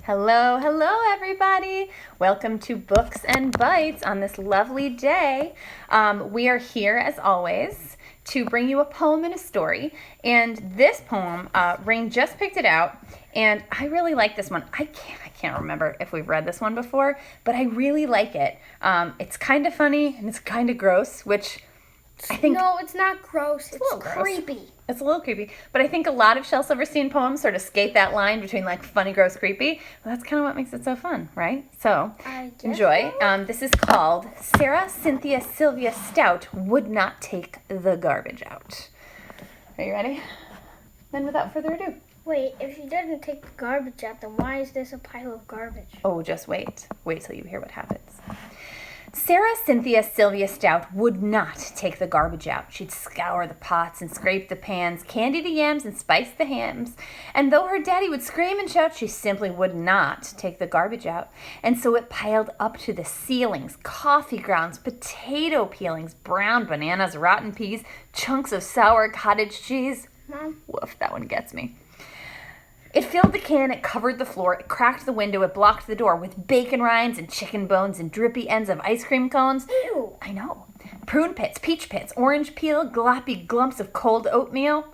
Hello, hello, everybody. Welcome to Books and Bites on this lovely day. We are here, as always, to bring you a poem and a story. And this poem, Rain just picked it out, and I really like this one. I can't remember if we've read this one before, but I really like it. It's kind of funny, and it's kind of gross, which I think... No, it's not gross. It's creepy. Gross. It's a little creepy, but I think a lot of Shel Silverstein poems sort of skate that line between like funny, gross, creepy. Well, that's kind of what makes it so fun, right? So enjoy. This is called Sarah Cynthia Sylvia Stout Would Not Take the Garbage Out. Are you ready? Then without further ado. Wait, if she doesn't take the garbage out, then why is this a pile of garbage? Oh, just wait. Wait till you hear what happens. Sarah Cynthia Sylvia Stout would not take the garbage out. She'd scour the pots and scrape the pans, candy the yams and spice the hams. And though her daddy would scream and shout, she simply would not take the garbage out. And so it piled up to the ceilings, coffee grounds, potato peelings, brown bananas, rotten peas, chunks of sour cottage cheese. Mom? Woof, that one gets me. It filled the can, it covered the floor, it cracked the window, it blocked the door with bacon rinds and chicken bones and drippy ends of ice cream cones. Ew. I know. Prune pits, peach pits, orange peel, gloppy glumps of cold oatmeal.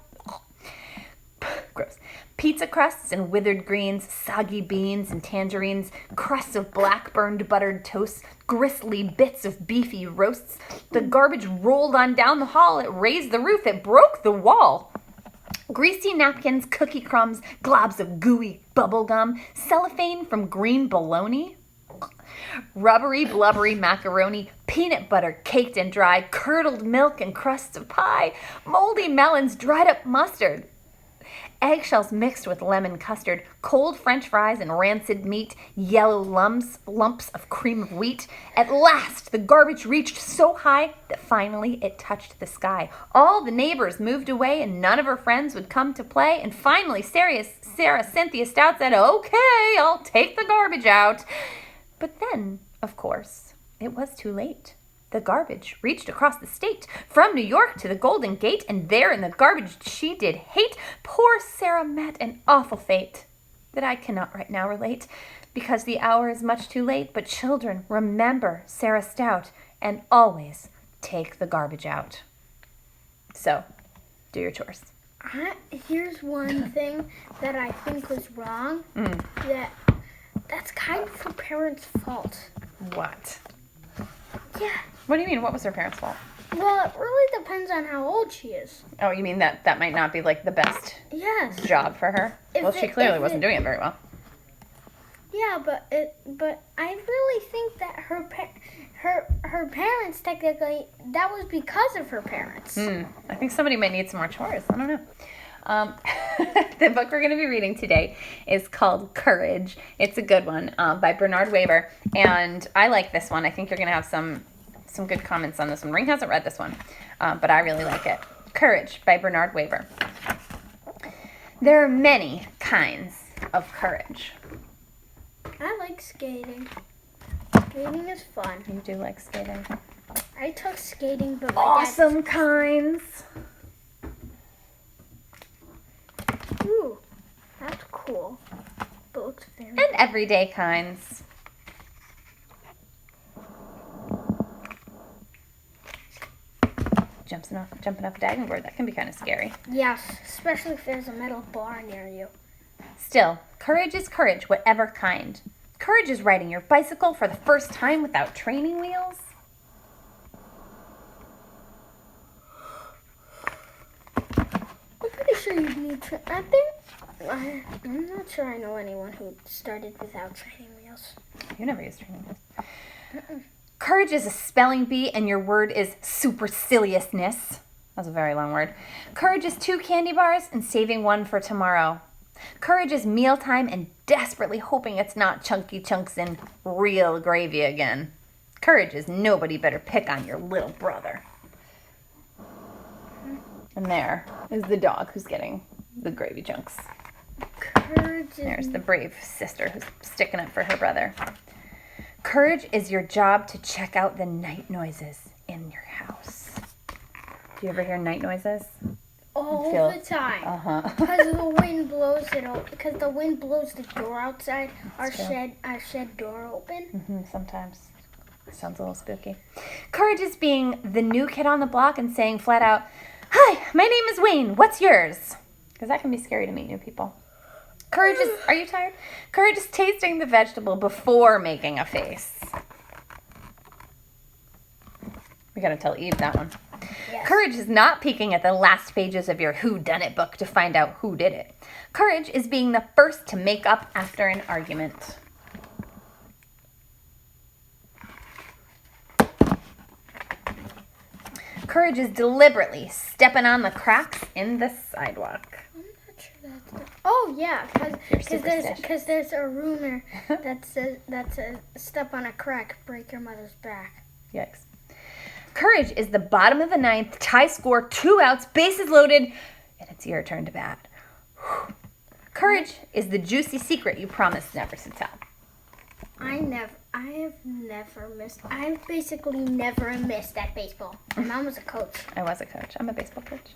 Gross. Pizza crusts and withered greens, soggy beans and tangerines, crusts of black-burned buttered toast, gristly bits of beefy roasts. The garbage rolled on down the hall, it raised the roof, it broke the wall. Greasy napkins, cookie crumbs, globs of gooey bubble gum, cellophane from green bologna, rubbery, blubbery macaroni, peanut butter caked and dry, curdled milk and crusts of pie, moldy melons, dried up mustard, eggshells mixed with lemon custard, cold French fries and rancid meat, yellow lumps of cream of wheat. At last, the garbage reached so high that finally it touched the sky. All the neighbors moved away and none of her friends would come to play. And finally, Sarah Cynthia Stout said, "Okay, I'll take the garbage out." But then, of course, it was too late. The garbage reached across the state, from New York to the Golden Gate, and there in the garbage she did hate. Poor Sarah met an awful fate that I cannot right now relate, because the hour is much too late. But children, remember Sarah Stout, and always take the garbage out. So, do your chores. Here's one thing that I think was wrong. That's kind of her parents' fault. What? Yeah. What do you mean? What was her parents' fault? Well, it really depends on how old she is. Oh, you mean that might not be like the best Yes. job for her? Well, she clearly wasn't doing it very well. Yeah, but I really think that her parents, technically, that was because of her parents. I think somebody might need some more chores. I don't know. The book we're going to be reading today is called Courage. It's a good one by Bernard Weber, and I like this one. I think you're going to have some good comments on this one. Ring hasn't read this one, but I really like it. Courage by Bernard Weber. There are many kinds of courage. I like skating. Skating is fun. You do like skating. I took skating, but Awesome kinds. Ooh, that's cool. But looks very. And everyday kinds. Jumping off a diving board, that can be kind of scary. Yes, especially if there's a metal bar near you. Still, courage is courage, whatever kind. Courage is riding your bicycle for the first time without training wheels. I'm pretty sure you need I'm not sure I know anyone who started without training wheels. You never used training wheels. Courage is a spelling bee, and your word is superciliousness. That's a very long word. Courage is 2 candy bars and saving one for tomorrow. Courage is mealtime and desperately hoping it's not chunky chunks and real gravy again. Courage is nobody better pick on your little brother. And there is the dog who's getting the gravy chunks. Courage. There's the brave sister who's sticking up for her brother. Courage is your job to check out the night noises in your house. Do you ever hear night noises? all Feel- the time. Uh-huh. Because the wind blows it open. Because the wind blows the door outside. Our true. shed door open. Sometimes. Sounds a little spooky. Courage is being the new kid on the block and saying flat out, "Hi, my name is Wayne. What's yours?" Because that can be scary to meet new people. Courage is, are you tired? Courage is tasting the vegetable before making a face. We gotta tell Eve that one. Yes. Courage is not peeking at the last pages of your whodunit book to find out who did it. Courage is being the first to make up after an argument. Courage is deliberately stepping on the cracks in the sidewalk. I'm not sure that's the... Oh, yeah. You're superstitious. Because there's a rumor that says step on a crack, break your mother's back. Yikes. Courage is the bottom of the ninth, tie score, 2 outs, bases loaded, and it's your turn to bat. Whew. Courage is the juicy secret you promised never to tell. I've basically never missed at baseball. My mom was a coach. I was a coach. I'm a baseball coach.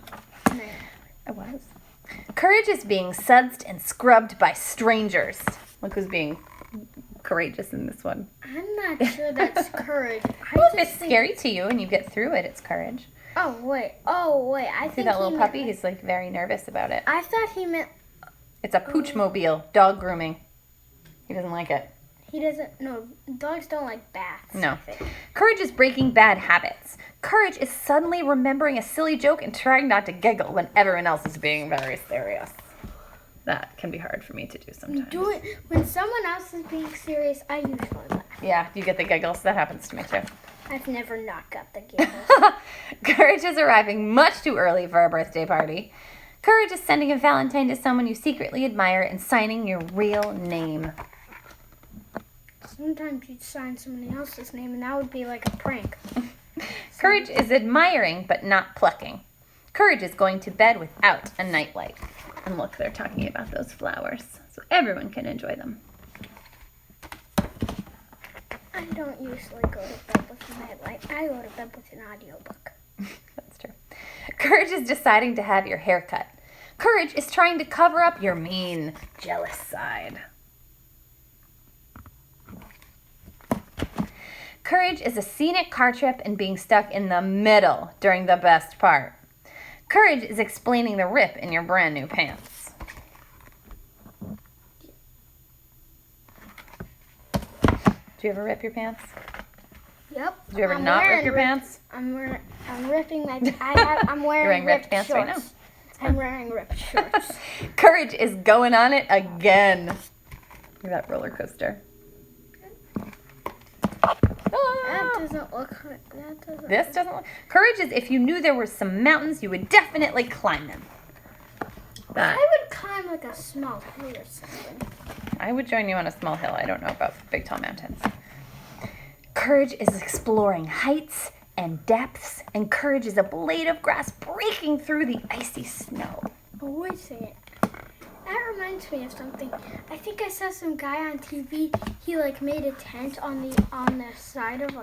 No. I was. Courage is being sudsed and scrubbed by strangers. Look who's being courageous in this one. I'm not sure that's courage. Well, if it's scary to you and you get through it, it's courage. Oh wait. I See think that little he puppy? meant, He's like very nervous about it. I thought he meant It's a pooch-mobile, dog grooming. He doesn't like it. he doesn't. No, dogs don't like baths. No. I think. Courage is breaking bad habits. Courage is suddenly remembering a silly joke and trying not to giggle when everyone else is being very serious. That can be hard for me to do sometimes. When someone else is being serious, I usually laugh. Yeah, you get the giggles. That happens to me too. I've never not got the giggles. Courage is arriving much too early for a birthday party. Courage is sending a Valentine to someone you secretly admire and signing your real name. Sometimes you'd sign somebody else's name, and that would be like a prank. Courage is admiring but not plucking. Courage is going to bed without a nightlight. And look, they're talking about those flowers, so everyone can enjoy them. I don't usually go to bed with a nightlight. I go to bed with an audiobook. That's true. Courage is deciding to have your hair cut. Courage is trying to cover up your mean, jealous side. Courage is a scenic car trip and being stuck in the middle during the best part. Courage is explaining the rip in your brand new pants. Do you ever rip your pants? Yep. Do you ever not rip your pants? I'm ripping my. I'm wearing ripped pants ripped right shorts. I'm wearing ripped shorts. Courage is going on it again. Look at that roller coaster. That doesn't look. That doesn't. This doesn't look. Courage is if you knew there were some mountains, you would definitely climb them. I would climb like a small hill or something. I would join you on a small hill. I don't know about big, tall mountains. Courage is exploring heights and depths, and courage is a blade of grass breaking through the icy snow. Oh, wait a second. That reminds me of something. I think I saw some guy on TV. He like made a tent on the side of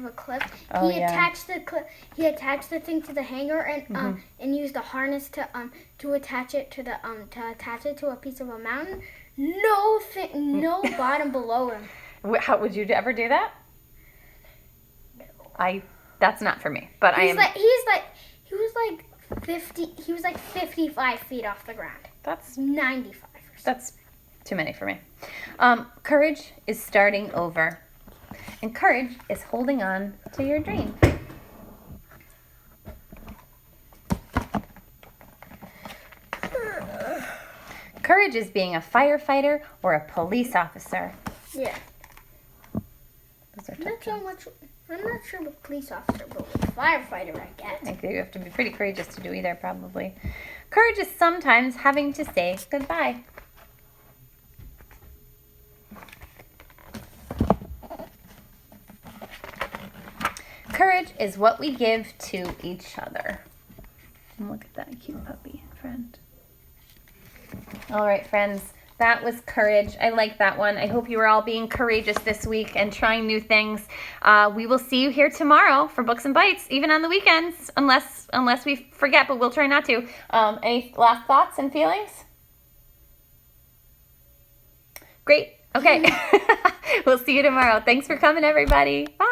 a cliff. Oh, he yeah. attached the thing to the hanger and used a harness to attach it to a piece of a mountain. No bottom below him. How would you ever do that? No. That's not for me. But He was like 55 feet off the ground. That's 95 or something. That's too many for me. Courage is starting over. And courage is holding on to your dream. Courage is being a firefighter or a police officer. Yeah. Those are Not tough so jobs. much. I'm not sure with police officer, but with firefighter, I I guess. think you have to be pretty courageous to do either, probably. Courage is sometimes having to say goodbye. Courage is what we give to each other. And look at that cute puppy, friend. All right, friends. That was courage. I like that one. I hope you are all being courageous this week and trying new things. We will see you here tomorrow for Books and Bites, even on the weekends, unless we forget, but we'll try not to. Any last thoughts and feelings? Great. Okay. We'll see you tomorrow. Thanks for coming, everybody. Bye.